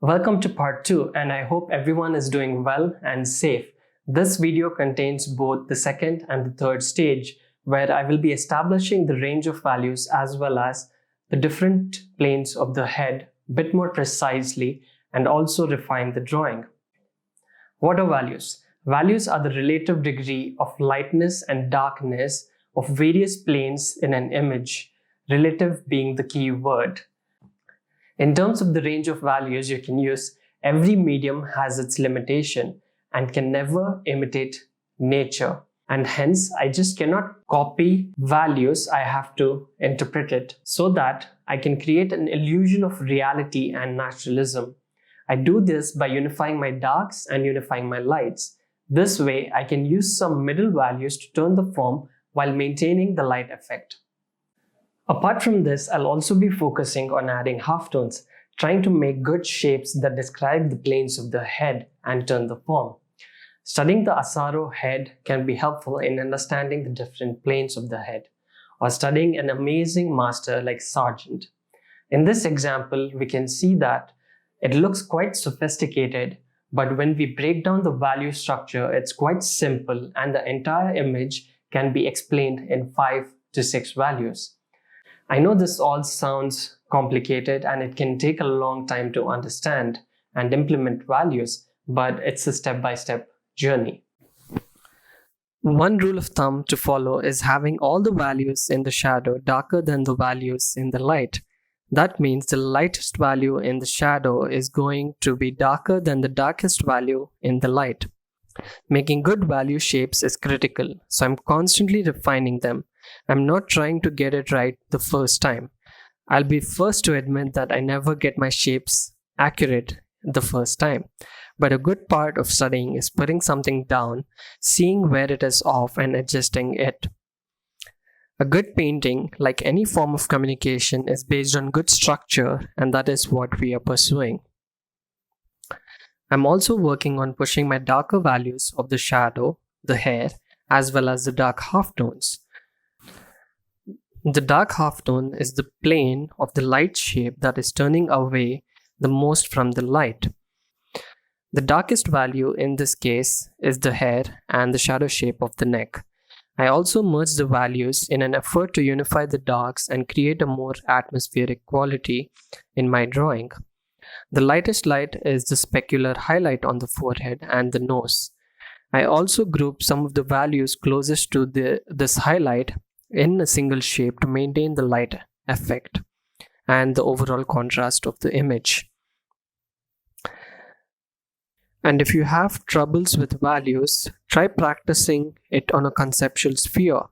Welcome to part 2, and I hope everyone is doing well and safe. This video contains both the second and the third stage, where I will be establishing the range of values as well as the different planes of the head a bit more precisely and also refine the drawing. What are values? Values are the relative degree of lightness and darkness of various planes in an image, relative being the key word. In terms of the range of values you can use, every medium has its limitation and can never imitate nature. And hence, I just cannot copy values, I have to interpret it so that I can create an illusion of reality and naturalism. I do this by unifying my darks and unifying my lights. This way, I can use some middle values to turn the form while maintaining the light effect. Apart from this, I'll also be focusing on adding halftones, trying to make good shapes that describe the planes of the head and turn the form. Studying the Asaro head can be helpful in understanding the different planes of the head, or studying an amazing master like Sargent. In this example, we can see that it looks quite sophisticated, but when we break down the value structure, it's quite simple and the entire image can be explained in 5 to 6 values. I know this all sounds complicated and it can take a long time to understand and implement values, but it's a step-by-step journey. One rule of thumb to follow is having all the values in the shadow darker than the values in the light. That means the lightest value in the shadow is going to be darker than the darkest value in the light. Making good value shapes is critical, so I'm constantly refining them. I'm not trying to get it right the first time. I'll be first to admit that I never get my shapes accurate the first time. But a good part of studying is putting something down, seeing where it is off and adjusting it. A good painting, like any form of communication, is based on good structure, and that is what we are pursuing. I'm also working on pushing my darker values of the shadow, the hair, as well as the dark halftones. The dark halftone is the plane of the light shape that is turning away the most from the light. The darkest value in this case is the hair and the shadow shape of the neck. I also merge the values in an effort to unify the darks and create a more atmospheric quality in my drawing. The lightest light is the specular highlight on the forehead and the nose. I also group some of the values closest to this highlight in a single shape to maintain the light effect and the overall contrast of the image. And if you have troubles with values, try practicing it on a conceptual sphere,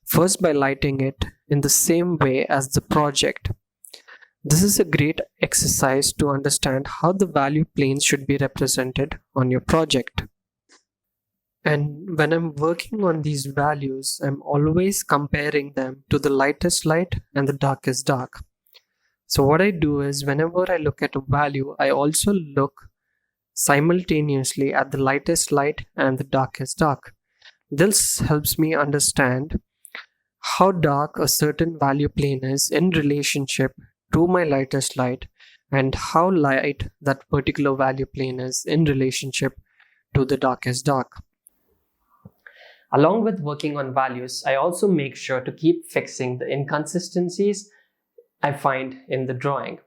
first by lighting it in the same way as the project. This is a great exercise to understand how the value planes should be represented on your project. And when I'm working on these values, I'm always comparing them to the lightest light and the darkest dark. So what I do is whenever I look at a value, I also look simultaneously at the lightest light and the darkest dark. This helps me understand how dark a certain value plane is in relationship to my lightest light and how light that particular value plane is in relationship to the darkest dark. Along with working on values, I also make sure to keep fixing the inconsistencies I find in the drawing.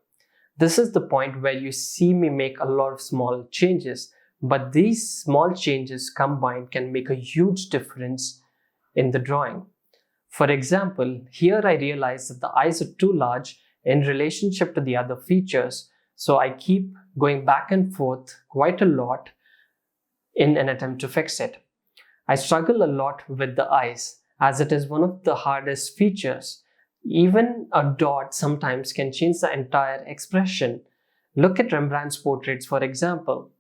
This is the point where you see me make a lot of small changes, but these small changes combined can make a huge difference in the drawing. For example, here I realize that the eyes are too large in relationship to the other features, so I keep going back and forth quite a lot in an attempt to fix it. I struggle a lot with the eyes as it is one of the hardest features. Even a dot sometimes can change the entire expression. Look at Rembrandt's portraits, for example.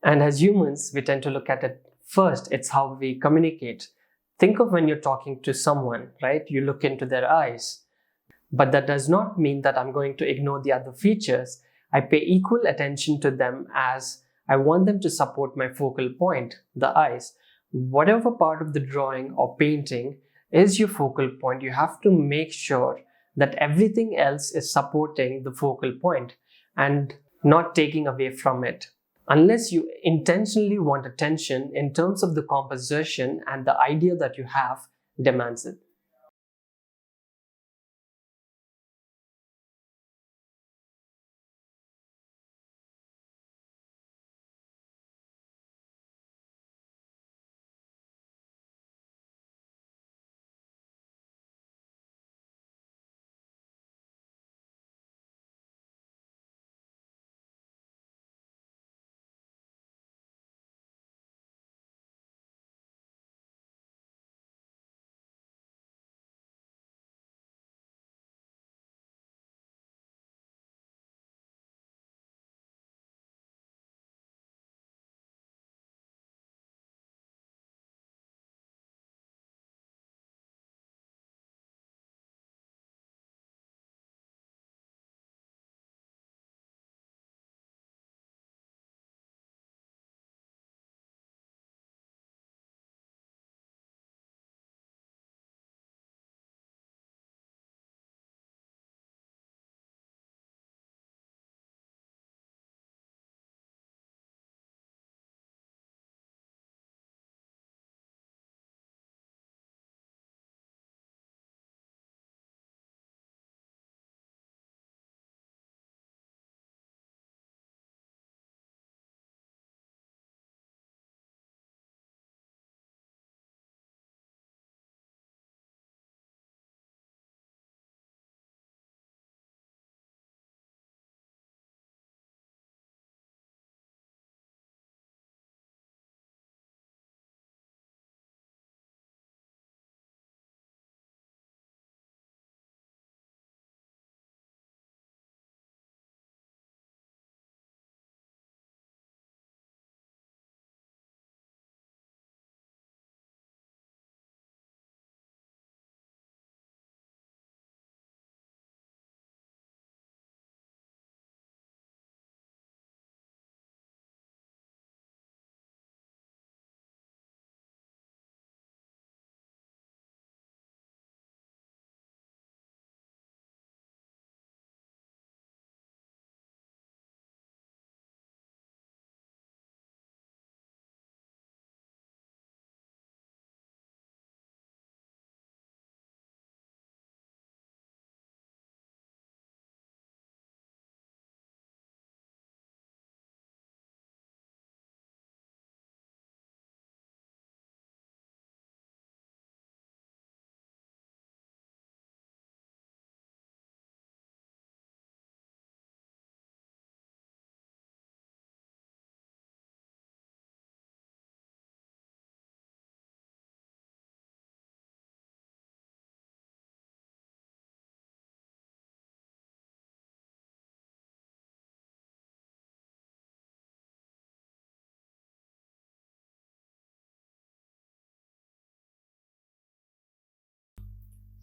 And as humans, we tend to look at it first. It's how we communicate. Think of when you're talking to someone, right? You look into their eyes. But that does not mean that I'm going to ignore the other features. I pay equal attention to them as I want them to support my focal point, the eyes. Whatever part of the drawing or painting is your focal point, you have to make sure that everything else is supporting the focal point. And not taking away from it. Unless you intentionally want attention in terms of the composition and the idea that you have demands it.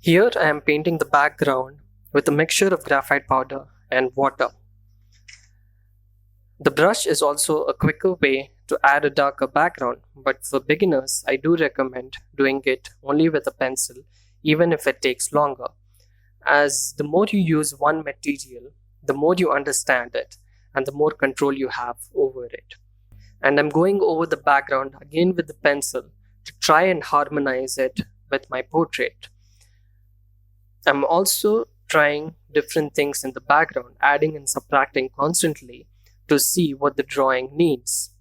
Here I am painting the background with a mixture of graphite powder and water. The brush is also a quicker way to add a darker background, but for beginners, I do recommend doing it only with a pencil, even if it takes longer, as the more you use one material, the more you understand it, and the more control you have over it. And I'm going over the background again with the pencil to try and harmonize it with my portrait. I'm also trying different things in the background, adding and subtracting constantly to see what the drawing needs.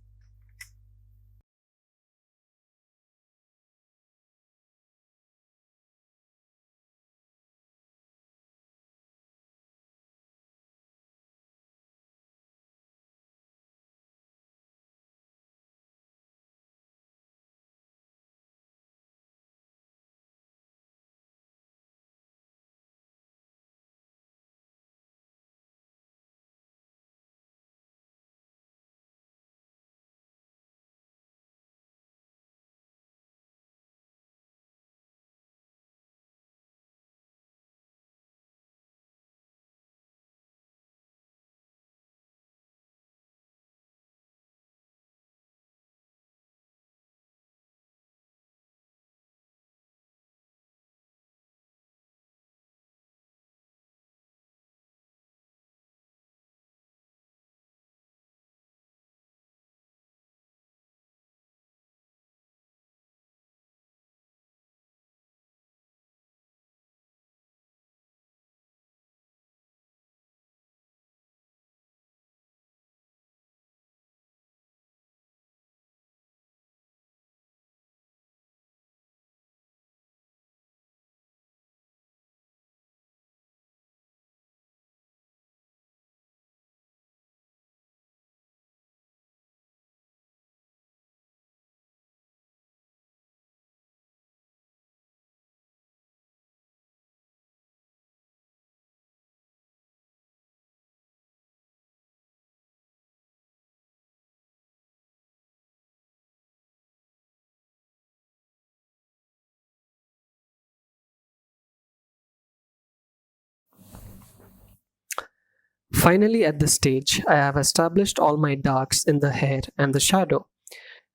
Finally, at this stage, I have established all my darks in the hair and the shadow.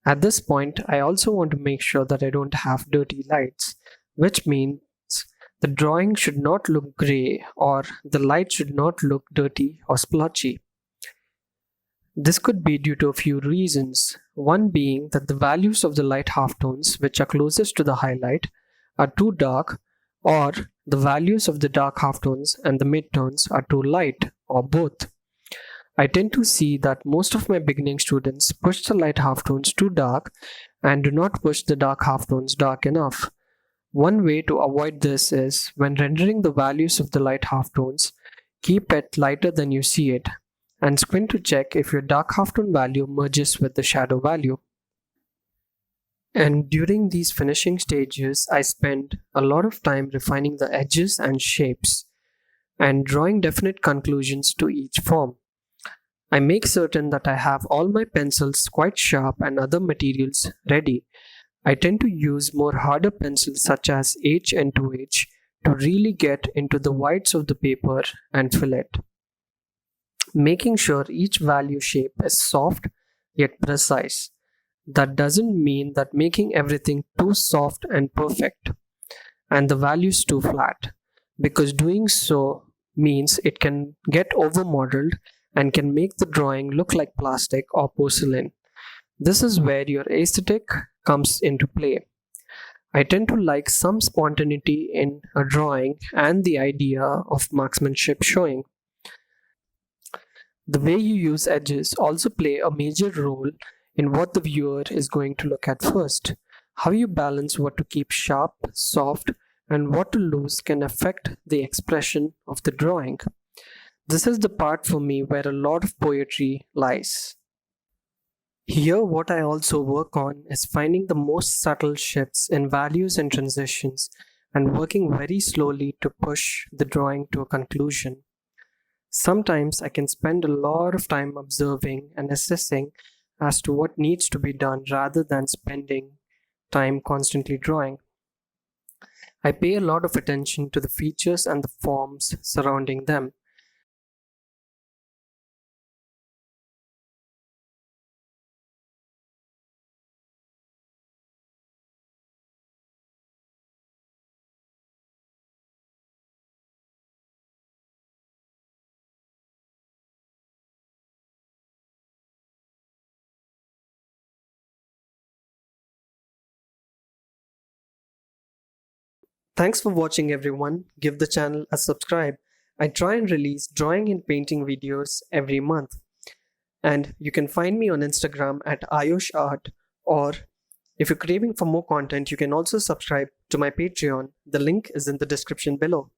At this point, I also want to make sure that I don't have dirty lights, which means the drawing should not look grey or the light should not look dirty or splotchy. This could be due to a few reasons, one being that the values of the light halftones, which are closest to the highlight, are too dark, or the values of the dark halftones and the midtones are too light, or both. I tend to see that most of my beginning students push the light halftones too dark and do not push the dark halftones dark enough. One way to avoid this is, when rendering the values of the light halftones, keep it lighter than you see it, and squint to check if your dark halftone value merges with the shadow value. And during these finishing stages, I spend a lot of time refining the edges and shapes, and drawing definite conclusions to each form. I make certain that I have all my pencils quite sharp and other materials ready. I tend to use more harder pencils such as H and 2H to really get into the whites of the paper and fill it. Making sure each value shape is soft yet precise. That doesn't mean that making everything too soft and perfect and the values too flat, because doing so means it can get over modeled and can make the drawing look like plastic or porcelain. This is where your aesthetic comes into play. I tend to like some spontaneity in a drawing and the idea of marksmanship showing. The way you use edges also play a major role in what the viewer is going to look at first. How you balance what to keep sharp, soft, and what to lose can affect the expression of the drawing. This is the part for me where a lot of poetry lies. Here, what I also work on is finding the most subtle shifts in values and transitions and working very slowly to push the drawing to a conclusion. Sometimes I can spend a lot of time observing and assessing as to what needs to be done rather than spending time constantly drawing. I pay a lot of attention to the features and the forms surrounding them. Thanks for watching everyone. Give the channel a subscribe. I try and release drawing and painting videos every month. And you can find me on Instagram at Ayush Art, or if you're craving for more content, you can also subscribe to my Patreon. The link is in the description below.